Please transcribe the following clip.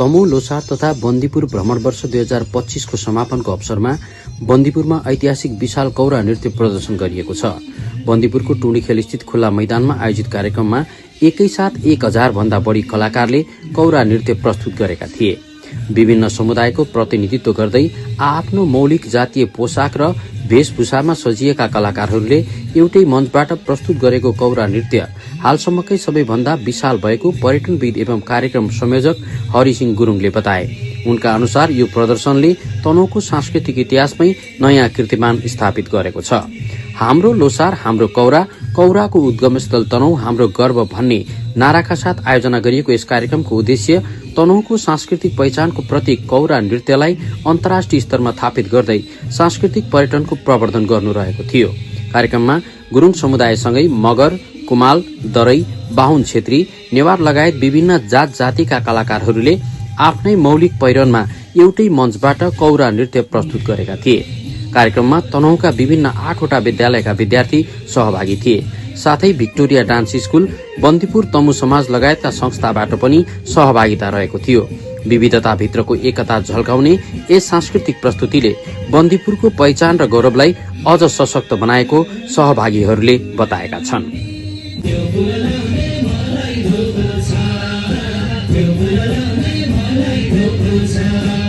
तमु लोसार तथा बन्दीपुर भ्रमण वर्ष 2025 को समापनको अवसरमा बन्दीपुरमा ऐतिहासिक विशाल कौरा नृत्य प्रदर्शन गरिएको छ। बन्दीपुरको टुँडीखेल स्थित खुल्ला मैदानमा आयोजित कार्यक्रममा एकैसाथ 1000 भन्दा बढी कलाकारले कौरा नृत्य प्रस्तुत गरेका थिए। विभिन्न समुदायको प्रतिनिधित्व गर्दै आफ्नो मौलिक जातीय पोशाक र वेशभूषामा सजिएका कलाकारहरूले एउटै मञ्चबाट प्रस्तुत गरेको कौरा नृत्य हालसम्मकै सबैभन्दा विशाल भएको पर्यटनविद एवं कार्यक्रम संयोजक हरिसिंह गुरुङले बताए। उनका अनुसार यो प्रदर्शनले तनहुँको सांस्कृतिक इतिहासमै नयाँ कीर्तिमान स्थापित गरेको छ। हाम्रो लोसार हाम्रो कौरा, कौराको उद्गमस्थल तनहुँ हाम्रो गर्व भन्ने नाराका साथ आयोजना गरिएको यस कार्यक्रमको उद्देश्य तनहुँको सांस्कृतिक पहिचानको प्रतीक कौरा नृत्यलाई अन्तर्राष्ट्रिय स्तरमा थापित गर्दै सांस्कृतिक पर्यटनको प्रवर्धन गर्नु रहेको थियो। कार्यक्रममा गुरुङ समुदायसँगै मगर, कुमाल, दरै, बाहुन छेत्री, नेवार लगायत विभिन्न जात जातिका कलाकारहरूले आफ्नै मौलिक पहिरनमा एउटै मञ्चबाट कौरा नृत्य प्रस्तुत गरेका थिए। कार्यक्रममा तनहुँका विभिन्न 8वटा विद्यालयका विद्यार्थी सहभागी थिए। साथै भिक्टोरिया डान्स स्कूल, बन्दीपुर तमु समाज लगायतका संस्थाबाट पनि सहभागिता रहेको थियो। विविधताभित्रको एकता झल्काउने यस सांस्कृतिक प्रस्तुतिले बन्दीपुरको पहिचान र गौरवलाई अझ सशक्त बनाएको सहभागीहरूले बताएका छन्। Thank you.